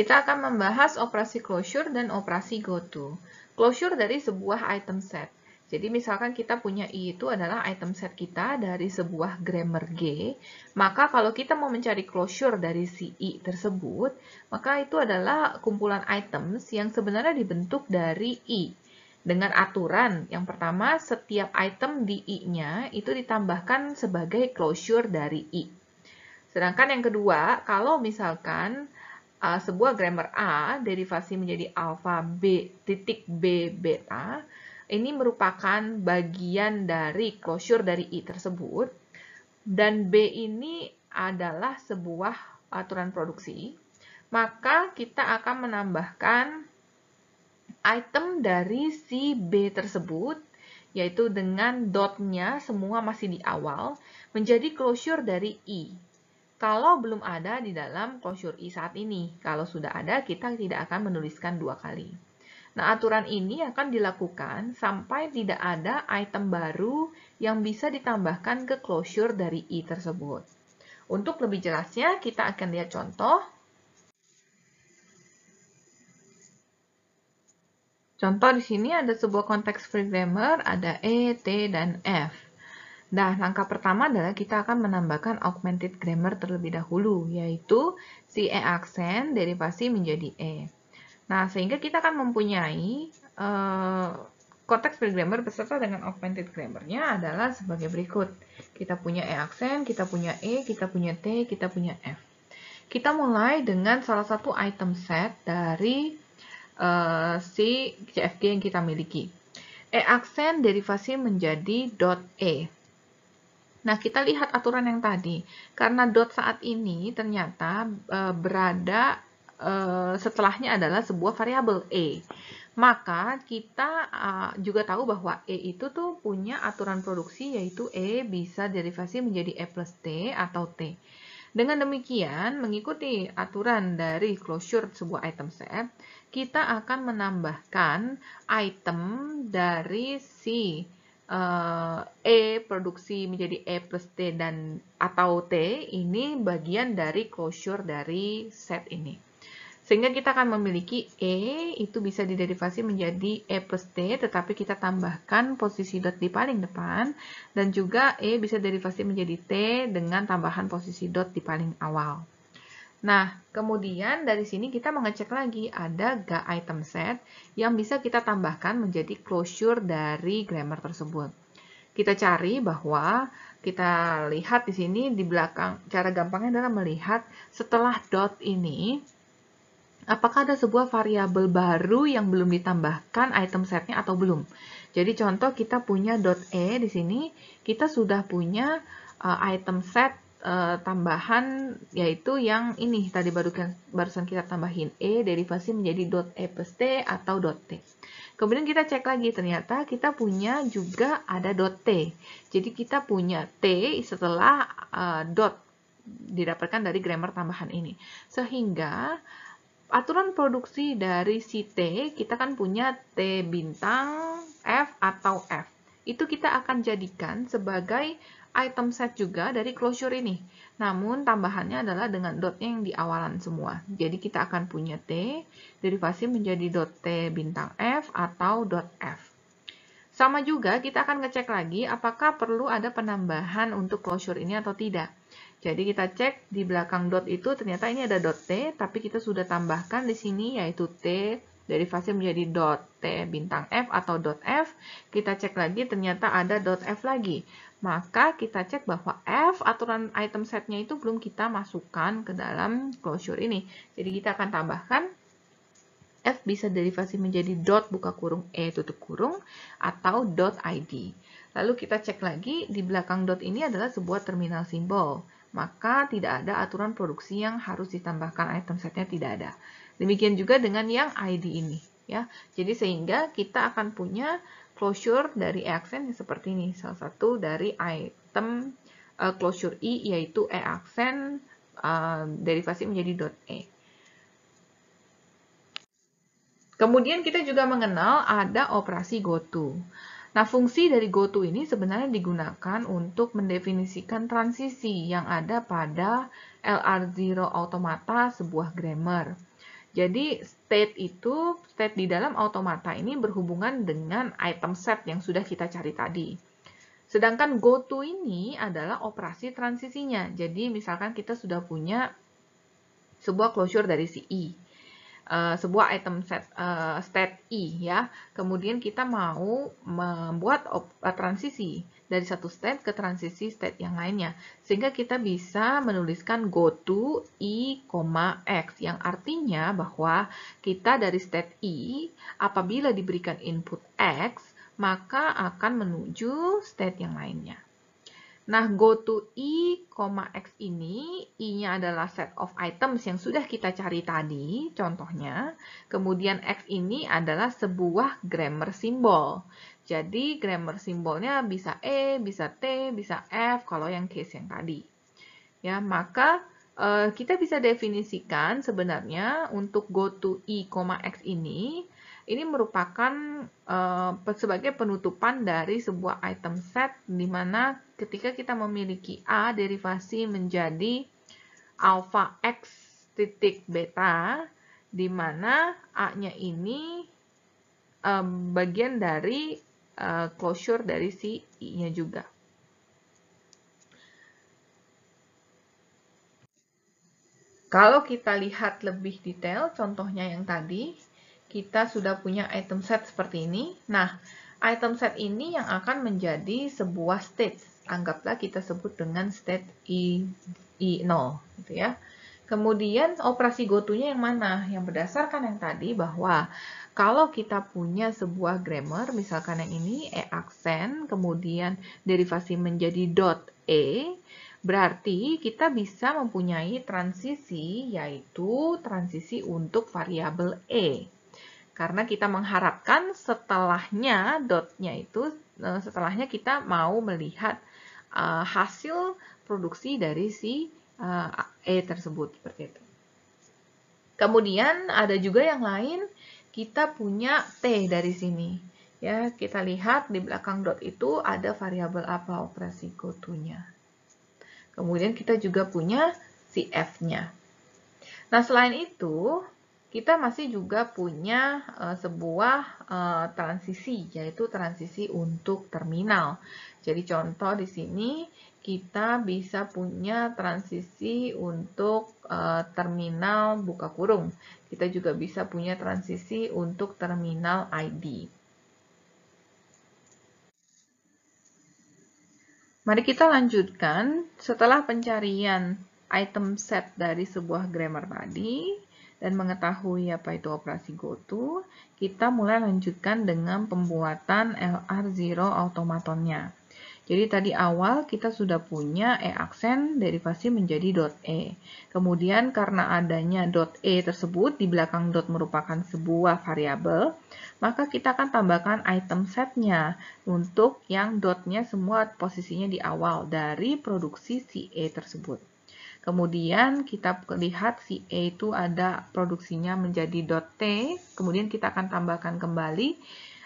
Kita akan membahas operasi closure dan operasi goto. Closure dari sebuah item set. Jadi misalkan kita punya I itu adalah item set kita dari sebuah grammar G, maka kalau kita mau mencari closure dari si I tersebut, maka itu adalah kumpulan items yang sebenarnya dibentuk dari I. Dengan aturan, yang pertama setiap item di I-nya itu ditambahkan sebagai closure dari I. Sedangkan yang kedua, kalau misalkan sebuah grammar A derivasi menjadi alfa B titik B beta, ini merupakan bagian dari closure dari I tersebut, dan B ini adalah sebuah aturan produksi, maka kita akan menambahkan item dari si B tersebut, yaitu dengan dotnya semua masih di awal, menjadi closure dari I. Kalau belum ada di dalam closure I saat ini. Kalau sudah ada, kita tidak akan menuliskan dua kali. Nah, aturan ini akan dilakukan sampai tidak ada item baru yang bisa ditambahkan ke closure dari I tersebut. Untuk lebih jelasnya, kita akan lihat contoh. Contoh di sini ada sebuah konteks free grammar, ada E, T, dan F. Nah, langkah pertama adalah kita akan menambahkan augmented grammar terlebih dahulu, yaitu si E aksen derivasi menjadi E. Nah, sehingga kita akan mempunyai konteks free grammar beserta dengan augmented grammar-nya adalah sebagai berikut. Kita punya E aksen, kita punya E, kita punya T, kita punya F. Kita mulai dengan salah satu item set dari si CFG yang kita miliki. E aksen derivasi menjadi .E. Nah, kita lihat aturan yang tadi. Karena dot saat ini ternyata berada setelahnya adalah sebuah variabel E. Maka kita juga tahu bahwa E itu tuh punya aturan produksi, yaitu E bisa derivasi menjadi E plus T atau T. Dengan demikian, mengikuti aturan dari closure sebuah item set, kita akan menambahkan item dari si E produksi menjadi E plus T dan atau T, ini bagian dari closure dari set ini. Sehingga kita akan memiliki E itu bisa diderivasi menjadi E plus T, tetapi kita tambahkan posisi dot di paling depan, dan juga E bisa derivasi menjadi T dengan tambahan posisi dot di paling awal. Nah, kemudian dari sini kita mengecek lagi ada gak item set yang bisa kita tambahkan menjadi closure dari grammar tersebut. Kita cari bahwa kita lihat di sini di belakang, cara gampangnya adalah melihat setelah dot ini, apakah ada sebuah variabel baru yang belum ditambahkan item setnya atau belum. Jadi contoh kita punya .e di sini, kita sudah punya item set tambahan, yaitu yang ini tadi barusan kita tambahin E derivasi menjadi .e plus T atau .t. Kemudian kita cek lagi, ternyata kita punya juga ada .t. Jadi kita punya T setelah dot didapatkan dari grammar tambahan ini. Sehingga aturan produksi dari si T, kita kan punya T bintang F atau F. Itu kita akan jadikan sebagai item set juga dari closure ini. Namun tambahannya adalah dengan dotnya yang di awalan semua. Jadi kita akan punya T, derivasi menjadi dot T bintang F atau dot F. Sama juga kita akan ngecek lagi apakah perlu ada penambahan untuk closure ini atau tidak. Jadi kita cek di belakang dot itu ternyata ini ada dot T, tapi kita sudah tambahkan di sini yaitu T derivasi menjadi dot T bintang F atau dot F. Kita cek lagi ternyata ada dot F lagi. Maka kita cek bahwa F aturan item setnya itu belum kita masukkan ke dalam closure ini. Jadi kita akan tambahkan F bisa derivasi menjadi dot buka kurung E tutup kurung atau dot ID. Lalu kita cek lagi di belakang dot ini adalah sebuah terminal simbol. Maka tidak ada aturan produksi yang harus ditambahkan item setnya, tidak ada. Demikian juga dengan yang ID ini. Ya. Jadi sehingga kita akan punya closure dari E aksen seperti ini. Salah satu dari item closure I yaitu E aksen derivasi menjadi dot E. Kemudian kita juga mengenal ada operasi goto. Nah, fungsi dari goto ini sebenarnya digunakan untuk mendefinisikan transisi yang ada pada LR0 automata sebuah grammar. Jadi state di dalam automata ini berhubungan dengan item set yang sudah kita cari tadi. Sedangkan goTo ini adalah operasi transisinya. Jadi misalkan kita sudah punya sebuah closure dari si I, sebuah item set state I ya. Kemudian kita mau membuat transisi dari satu state ke transisi state yang lainnya. Sehingga kita bisa menuliskan goTo I, X yang artinya bahwa kita dari state I apabila diberikan input X maka akan menuju state yang lainnya. Nah, goTo I, X ini, I-nya adalah set of items yang sudah kita cari tadi, contohnya. Kemudian X ini adalah sebuah grammar symbol. Jadi, grammar simbolnya bisa E, bisa T, bisa F, kalau yang case yang tadi. Ya, maka kita bisa definisikan sebenarnya untuk goTo I, X ini merupakan sebagai penutupan dari sebuah item set di mana ketika kita memiliki A derivasi menjadi alpha X titik beta, di mana A-nya ini bagian dari closure dari si I-nya juga. Kalau kita lihat lebih detail, contohnya yang tadi, kita sudah punya item set seperti ini. Nah, item set ini yang akan menjadi sebuah state. Anggaplah kita sebut dengan state I0, gitu ya. Kemudian operasi goTo-nya yang mana? Yang berdasarkan yang tadi bahwa kalau kita punya sebuah grammar, misalkan yang ini E aksen, kemudian derivasi menjadi .e, berarti kita bisa mempunyai transisi, yaitu transisi untuk variabel E. Karena kita mengharapkan setelahnya, dotnya itu, setelahnya kita mau melihat hasil produksi dari si E tersebut, seperti itu. Kemudian ada juga yang lain, kita punya T dari sini. Ya, kita lihat di belakang dot itu ada variabel apa operasi goTo-nya. Kemudian kita juga punya si F-nya. Nah, selain itu, kita masih juga punya sebuah transisi, yaitu transisi untuk terminal. Jadi contoh di sini kita bisa punya transisi untuk terminal buka kurung. Kita juga bisa punya transisi untuk terminal ID. Mari kita lanjutkan. Setelah pencarian item set dari sebuah grammar tadi dan mengetahui apa itu operasi goTo, kita mulai lanjutkan dengan pembuatan LR0 automatonnya. Jadi tadi awal kita sudah punya E aksen derivasi menjadi .e. Kemudian karena adanya .e tersebut di belakang dot merupakan sebuah variabel, maka kita akan tambahkan item setnya untuk yang dotnya semua posisinya di awal dari produksi si E tersebut. Kemudian kita lihat si E itu ada produksinya menjadi .t, kemudian kita akan tambahkan kembali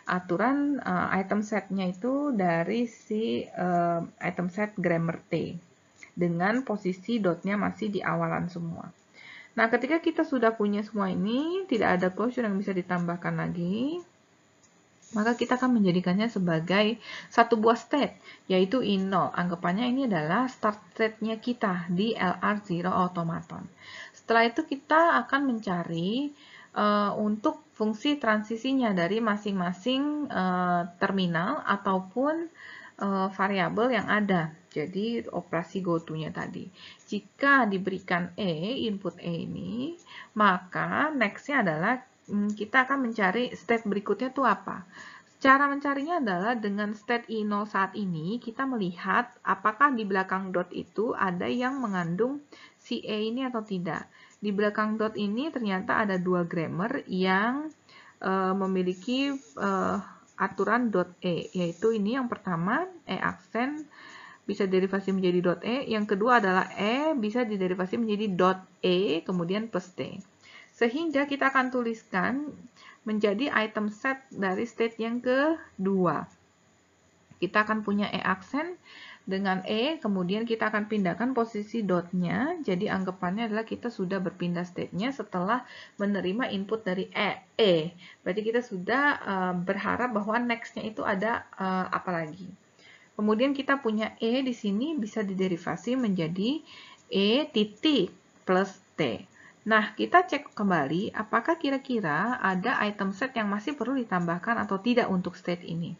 aturan item setnya itu dari si item set grammar T dengan posisi dotnya masih di awalan semua. Nah, ketika kita sudah punya semua ini, tidak ada closure yang bisa ditambahkan lagi, maka kita akan menjadikannya sebagai satu buah state, yaitu I0. Anggapannya ini adalah start state-nya kita di LR0 automaton. Setelah itu kita akan mencari untuk fungsi transisinya dari masing-masing terminal ataupun variabel yang ada. Jadi operasi goTo-nya tadi. Jika diberikan E, input E ini, maka next-nya adalah kita akan mencari state berikutnya itu apa. Cara mencarinya adalah dengan state I0 saat ini, kita melihat apakah di belakang dot itu ada yang mengandung si E ini atau tidak. Di belakang dot ini ternyata ada dua grammar yang memiliki aturan .e, yaitu ini yang pertama, E aksen bisa derivasi menjadi .e, yang kedua adalah E bisa diderivasi menjadi .e, kemudian plus T. Sehingga kita akan tuliskan menjadi item set dari state yang kedua. Kita akan punya E aksen dengan E, kemudian kita akan pindahkan posisi dotnya. Jadi anggapannya adalah kita sudah berpindah state-nya setelah menerima input dari E. Berarti kita sudah berharap bahwa next-nya itu ada apa lagi. Kemudian kita punya E di sini bisa diderivasi menjadi E titik plus T. Nah, kita cek kembali apakah kira-kira ada item set yang masih perlu ditambahkan atau tidak untuk state ini.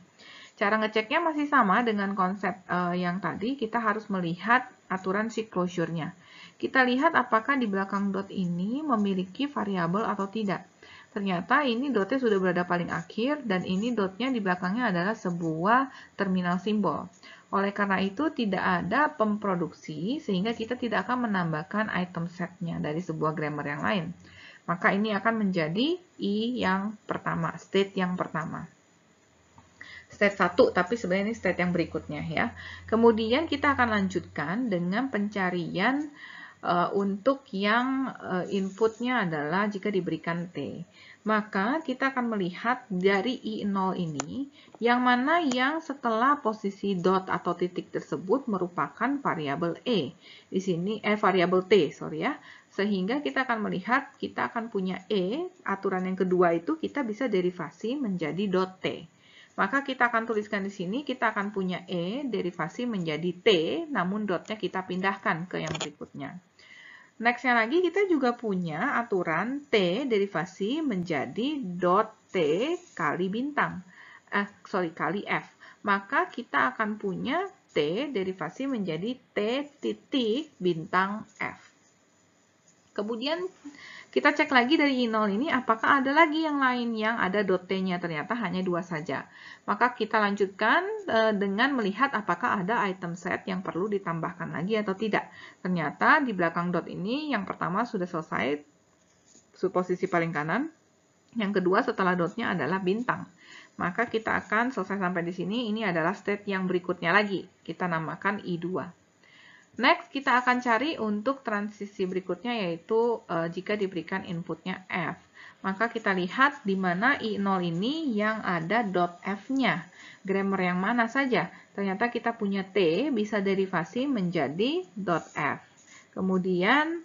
Cara ngeceknya masih sama dengan konsep yang tadi, kita harus melihat aturan si closure-nya. Kita lihat apakah di belakang dot ini memiliki variabel atau tidak. Ternyata ini dotnya sudah berada paling akhir, dan ini dotnya di belakangnya adalah sebuah terminal simbol. Oleh karena itu, tidak ada pemproduksi, sehingga kita tidak akan menambahkan item set-nya dari sebuah grammar yang lain. Maka ini akan menjadi I yang pertama, state yang pertama. State 1, tapi sebenarnya ini state yang berikutnya ya. Kemudian kita akan lanjutkan dengan pencarian untuk yang inputnya adalah jika diberikan T. Maka kita akan melihat dari I0 ini, yang mana yang setelah posisi dot atau titik tersebut merupakan variabel E. Di sini, variabel T, sorry ya. Sehingga kita akan melihat, kita akan punya E, aturan yang kedua itu kita bisa derivasi menjadi dot T. Maka kita akan tuliskan di sini, kita akan punya E derivasi menjadi T, namun dotnya kita pindahkan ke yang berikutnya. Nextnya lagi kita juga punya aturan T derivasi menjadi dot T kali bintang. Kali F. Maka kita akan punya T derivasi menjadi T titik bintang F. Kemudian kita cek lagi dari I0 ini apakah ada lagi yang lain yang ada dot T-nya, ternyata hanya 2 saja. Maka kita lanjutkan dengan melihat apakah ada item set yang perlu ditambahkan lagi atau tidak. Ternyata di belakang dot ini yang pertama sudah selesai, posisi paling kanan. Yang kedua setelah dotnya adalah bintang. Maka kita akan selesai sampai di sini, ini adalah state yang berikutnya lagi. Kita namakan I2. Next, kita akan cari untuk transisi berikutnya, yaitu jika diberikan inputnya F. Maka kita lihat di mana I0 ini yang ada dot F-nya. Grammar yang mana saja? Ternyata kita punya T, bisa derivasi menjadi dot F. Kemudian,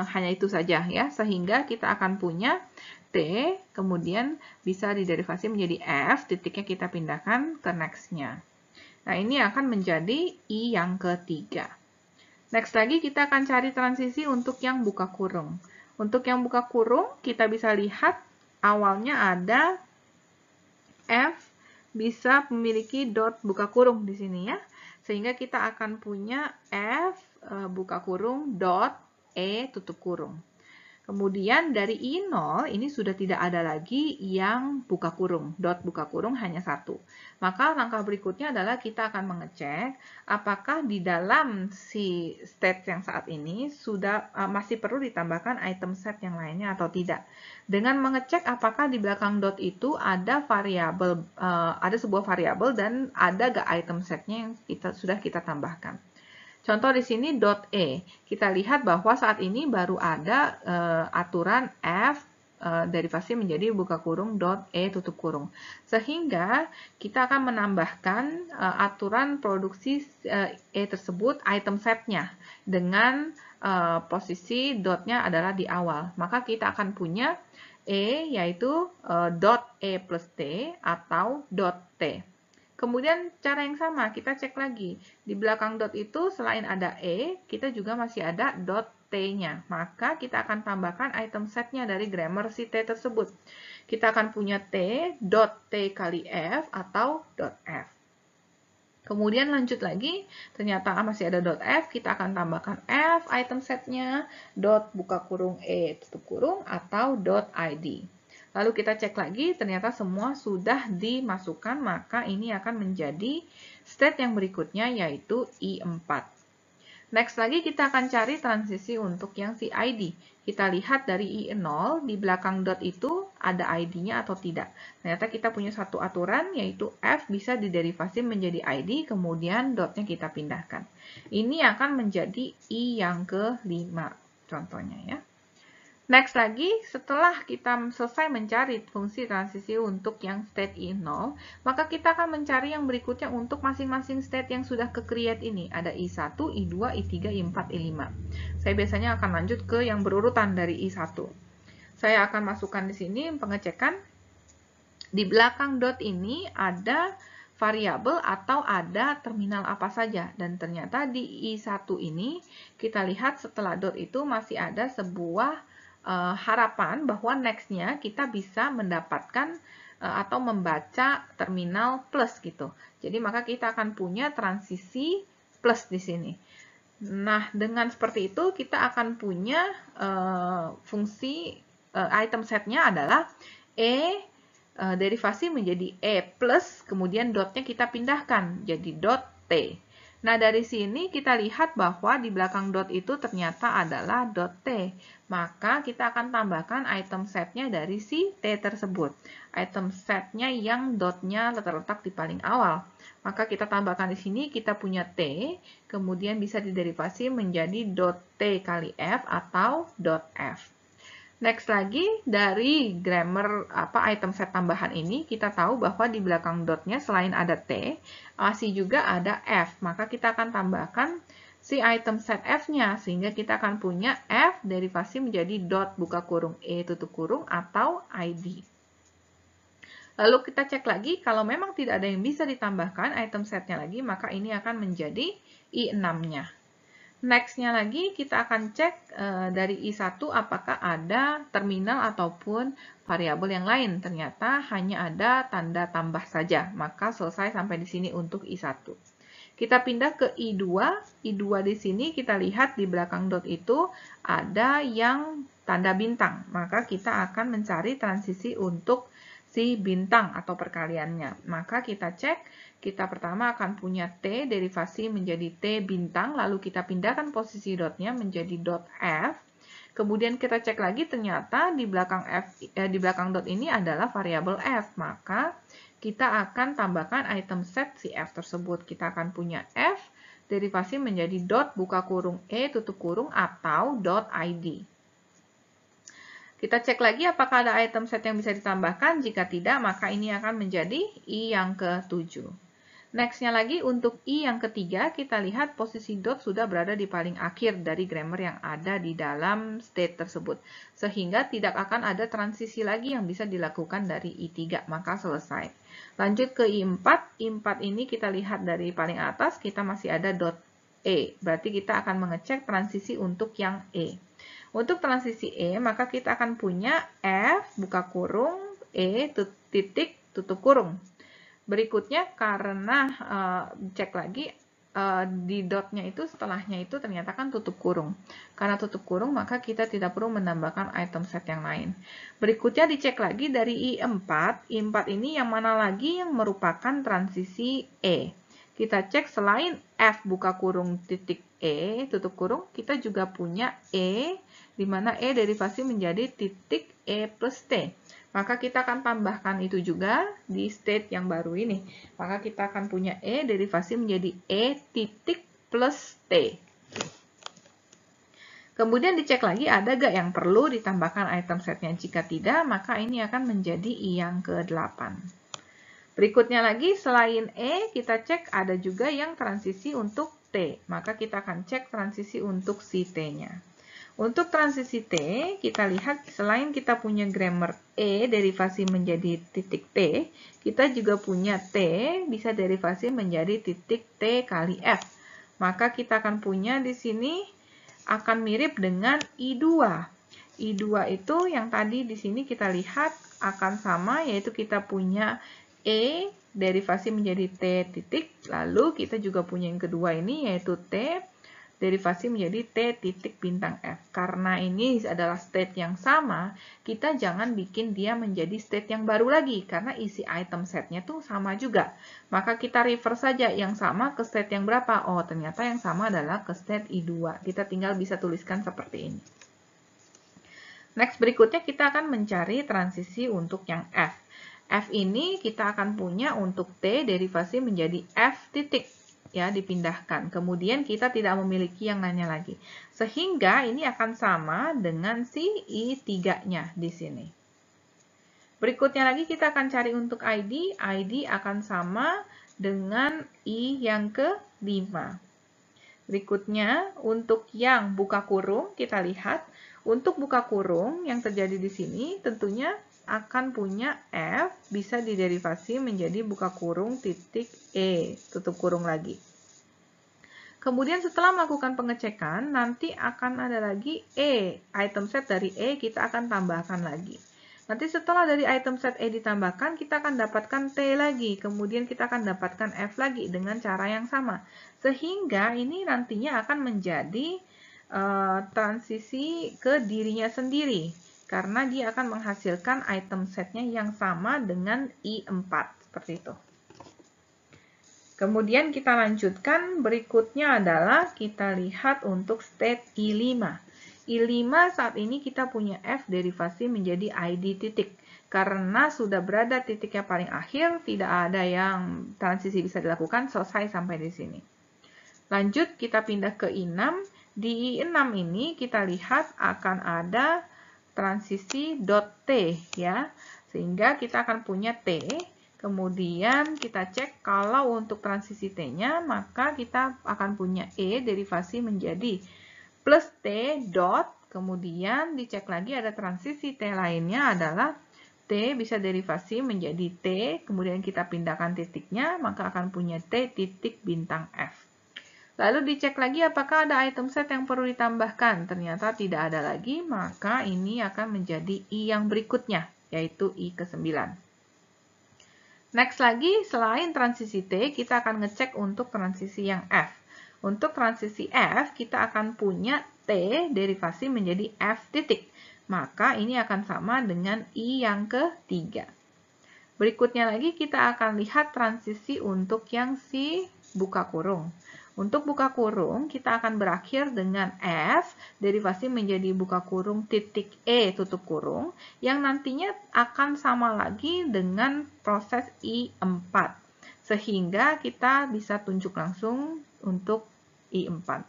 hanya itu saja ya, sehingga kita akan punya T, kemudian bisa diderivasi menjadi F, titiknya kita pindahkan ke next-nya. Nah, ini akan menjadi I yang ketiga. Next lagi kita akan cari transisi untuk yang buka kurung. Untuk yang buka kurung, kita bisa lihat awalnya ada F bisa memiliki dot buka kurung di sini ya. Sehingga kita akan punya F buka kurung dot E tutup kurung. Kemudian dari I0 ini sudah tidak ada lagi yang buka kurung. Dot buka kurung hanya satu. Maka langkah berikutnya adalah kita akan mengecek apakah di dalam si state yang saat ini sudah masih perlu ditambahkan item set yang lainnya atau tidak. Dengan mengecek apakah di belakang dot itu ada variabel, ada sebuah variabel dan ada gak item setnya yang sudah kita tambahkan. Contoh di sini dot E. Kita lihat bahwa saat ini baru ada aturan F derivasi menjadi buka kurung dot E tutup kurung. Sehingga kita akan menambahkan aturan produksi E tersebut item setnya dengan posisi dotnya adalah di awal. Maka kita akan punya E yaitu dot E plus T atau dot T. Kemudian cara yang sama, kita cek lagi. Di belakang dot itu selain ada E, kita juga masih ada dot T-nya. Maka kita akan tambahkan item setnya dari grammar si T tersebut. Kita akan punya T, dot T kali F atau dot F. Kemudian lanjut lagi, ternyata masih ada dot F, kita akan tambahkan F item setnya, dot buka kurung E tutup kurung atau dot ID. Lalu kita cek lagi, ternyata semua sudah dimasukkan, maka ini akan menjadi state yang berikutnya, yaitu I4. Next lagi kita akan cari transisi untuk yang si ID. Kita lihat dari I0, di belakang dot itu ada ID-nya atau tidak. Ternyata kita punya satu aturan, yaitu F bisa diderivasi menjadi ID, kemudian dotnya kita pindahkan. Ini akan menjadi I yang ke-5, contohnya ya. Next lagi, setelah kita selesai mencari fungsi transisi untuk yang state I0, maka kita akan mencari yang berikutnya untuk masing-masing state yang sudah ke-create ini. Ada I1, I2, I3, I4, I5. Saya biasanya akan lanjut ke yang berurutan dari I1. Saya akan masukkan di sini pengecekan. Di belakang dot ini ada variabel atau ada terminal apa saja. Dan ternyata di I1 ini, kita lihat setelah dot itu masih ada sebuah harapan bahwa next-nya kita bisa mendapatkan atau membaca terminal plus gitu. Jadi maka kita akan punya transisi plus di sini. Nah, dengan seperti itu kita akan punya fungsi item setnya adalah derivasi menjadi E plus, kemudian dotnya kita pindahkan jadi dot T. Nah, dari sini kita lihat bahwa di belakang dot itu ternyata adalah dot T. Maka kita akan tambahkan item setnya dari si T tersebut. Item setnya yang dotnya terletak di paling awal. Maka kita tambahkan di sini, kita punya T, kemudian bisa diderivasi menjadi dot T kali F atau dot F. Next lagi, dari grammar item set tambahan ini, kita tahu bahwa di belakang dotnya selain ada T, masih juga ada F. Maka kita akan tambahkan si item set F-nya, sehingga kita akan punya F derivasi menjadi dot buka kurung E tutup kurung atau ID. Lalu kita cek lagi, kalau memang tidak ada yang bisa ditambahkan item setnya lagi, maka ini akan menjadi I6-nya. Next-nya lagi kita akan cek dari I1 apakah ada terminal ataupun variabel yang lain. Ternyata hanya ada tanda tambah saja. Maka selesai sampai di sini untuk I1. Kita pindah ke I2. I2 di sini kita lihat di belakang dot itu ada yang tanda bintang. Maka kita akan mencari transisi untuk si bintang atau perkaliannya. Maka kita cek. Kita pertama akan punya T, derivasi menjadi T bintang, lalu kita pindahkan posisi dotnya menjadi dot F. Kemudian kita cek lagi, ternyata di belakang dot ini adalah variabel F. Maka kita akan tambahkan item set si F tersebut. Kita akan punya F, derivasi menjadi dot buka kurung E tutup kurung atau dot ID. Kita cek lagi apakah ada item set yang bisa ditambahkan. Jika tidak, maka ini akan menjadi I yang ke-7. Next-nya lagi, untuk I yang ketiga, kita lihat posisi dot sudah berada di paling akhir dari grammar yang ada di dalam state tersebut. Sehingga tidak akan ada transisi lagi yang bisa dilakukan dari I3, maka selesai. Lanjut ke I4. I4 ini kita lihat dari paling atas, kita masih ada dot E. Berarti kita akan mengecek transisi untuk yang E. Untuk transisi E, maka kita akan punya F, buka kurung, E, titik, tutup kurung. Berikutnya, karena cek lagi, di dotnya itu, setelahnya itu ternyata kan tutup kurung. Karena tutup kurung, maka kita tidak perlu menambahkan item set yang lain. Berikutnya dicek lagi dari I4. I4 ini yang mana lagi yang merupakan transisi E. Kita cek selain F, buka kurung, titik E, tutup kurung, kita juga punya E, di mana E derivasi menjadi titik E plus T. Maka kita akan tambahkan itu juga di state yang baru ini. Maka kita akan punya E derivasi menjadi E titik plus T. Kemudian dicek lagi ada gak yang perlu ditambahkan item setnya. Jika tidak, maka ini akan menjadi I yang ke-8. Berikutnya lagi, selain E, kita cek ada juga yang transisi untuk T. Maka kita akan cek transisi untuk si T-nya. Untuk transisi T, kita lihat selain kita punya grammar E derivasi menjadi titik T, kita juga punya T bisa derivasi menjadi titik T kali F. Maka kita akan punya di sini akan mirip dengan I2. I2 itu yang tadi di sini kita lihat akan sama, yaitu kita punya E derivasi menjadi T titik, lalu kita juga punya yang kedua ini yaitu T derivasi menjadi T titik bintang F. Karena ini adalah state yang sama, kita jangan bikin dia menjadi state yang baru lagi, karena isi item setnya tuh sama juga. Maka kita reverse saja yang sama ke state yang berapa? Oh, ternyata yang sama adalah ke state I2. Kita tinggal bisa tuliskan seperti ini. Next, berikutnya kita akan mencari transisi untuk yang F. F ini kita akan punya untuk T derivasi menjadi F titik. ya, dipindahkan. Kemudian kita tidak memiliki yang lainnya lagi. Sehingga ini akan sama dengan si I3-nya di sini. Berikutnya lagi kita akan cari untuk ID. ID akan sama dengan I yang ke-5. Berikutnya, untuk yang buka kurung, kita lihat. Untuk buka kurung, yang terjadi di sini tentunya akan punya F bisa diderivasi menjadi buka kurung titik E, tutup kurung lagi. Kemudian setelah melakukan pengecekan, nanti akan ada lagi E, item set dari E kita akan tambahkan lagi. Nanti setelah dari item set E ditambahkan, kita akan dapatkan T lagi, kemudian kita akan dapatkan F lagi dengan cara yang sama. Sehingga ini nantinya akan menjadi transisi ke dirinya sendiri. Karena dia akan menghasilkan item setnya yang sama dengan I4, seperti itu. Kemudian kita lanjutkan, berikutnya adalah kita lihat untuk state I5. I5 saat ini kita punya F derivasi menjadi ID titik. Karena sudah berada titik yang paling akhir, tidak ada yang transisi bisa dilakukan, selesai sampai di sini. Lanjut, kita pindah ke I6. Di I6 ini kita lihat akan ada transisi .t ya, sehingga kita akan punya T, kemudian kita cek kalau untuk transisi T-nya, maka kita akan punya E derivasi menjadi plus T dot, kemudian dicek lagi ada transisi T lainnya adalah T bisa derivasi menjadi T, kemudian kita pindahkan titiknya, maka akan punya T titik bintang F. Lalu dicek lagi apakah ada item set yang perlu ditambahkan. Ternyata tidak ada lagi, maka ini akan menjadi I yang berikutnya, yaitu I ke-9. Next lagi, selain transisi T, kita akan ngecek untuk transisi yang F. Untuk transisi F, kita akan punya T derivasi menjadi F titik. Maka ini akan sama dengan I yang ke-3. Berikutnya lagi, kita akan lihat transisi untuk yang si buka kurung. Untuk buka kurung, kita akan berakhir dengan F, derivasi menjadi buka kurung titik E, tutup kurung, yang nantinya akan sama lagi dengan proses I4. Sehingga kita bisa tunjuk langsung untuk I4.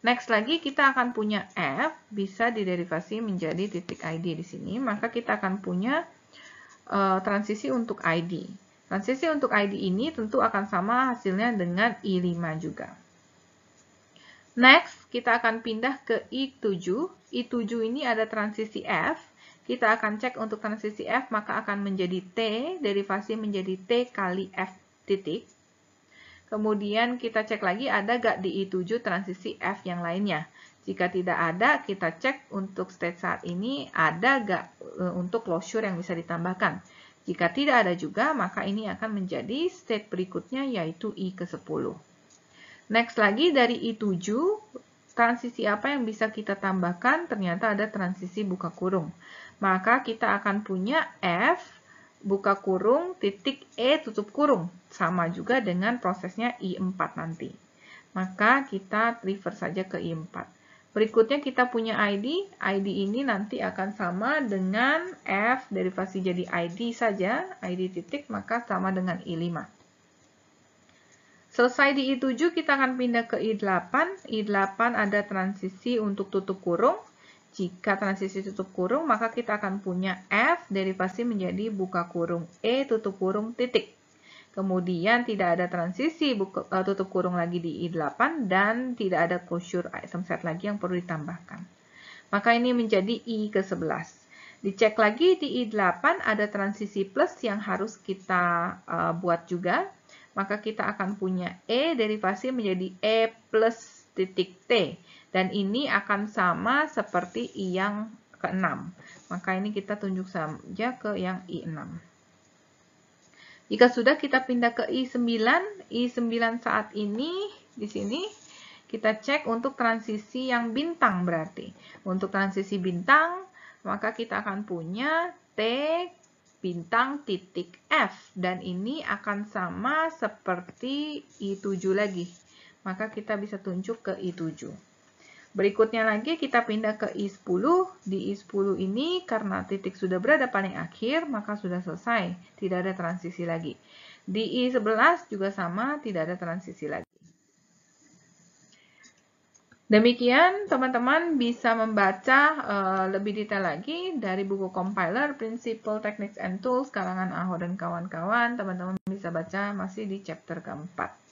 Next lagi, kita akan punya F, bisa diderivasi menjadi titik ID di sini, maka kita akan punya transisi untuk ID. Transisi untuk ID ini tentu akan sama hasilnya dengan I5 juga. Next, kita akan pindah ke I7. I7 ini ada transisi F. Kita akan cek untuk transisi F, maka akan menjadi T, derivasi menjadi T kali F titik. Kemudian kita cek lagi ada gak di I7 transisi F yang lainnya. Jika tidak ada, kita cek untuk state saat ini ada gak untuk closure yang bisa ditambahkan. Jika tidak ada juga, maka ini akan menjadi state berikutnya yaitu I ke-10. Next lagi dari I7, transisi apa yang bisa kita tambahkan? Ternyata ada transisi buka kurung. Maka kita akan punya F buka kurung titik E tutup kurung. Sama juga dengan prosesnya I4 nanti. Maka kita refer saja ke I4. Berikutnya kita punya ID. ID ini nanti akan sama dengan F derivasi jadi ID saja. ID titik maka sama dengan I5. Selesai di I7 kita akan pindah ke I8. I8 ada transisi untuk tutup kurung. Jika transisi tutup kurung maka kita akan punya F derivasi menjadi buka kurung E tutup kurung titik. Kemudian tidak ada transisi tutup kurung lagi di I8 dan tidak ada closure item set lagi yang perlu ditambahkan. Maka ini menjadi I ke-11. Dicek lagi di I8 ada transisi plus yang harus kita buat juga. Maka kita akan punya E derivasi menjadi E plus titik T. Dan ini akan sama seperti I yang ke-6. Maka ini kita tunjuk saja ke yang I6. Jika sudah kita pindah ke I9, I9 saat ini di sini kita cek untuk transisi yang bintang berarti. Untuk transisi bintang, maka kita akan punya T bintang titik F dan ini akan sama seperti I7 lagi. Maka kita bisa tunjuk ke I7. Berikutnya lagi kita pindah ke I10. Di I10 ini karena titik sudah berada paling akhir, maka sudah selesai. Tidak ada transisi lagi. Di I11 juga sama, tidak ada transisi lagi. Demikian, teman-teman bisa membaca lebih detail lagi dari buku Compiler, Principle, Techniques, and Tools, karangan Aho dan kawan-kawan. Teman-teman bisa baca masih di chapter keempat.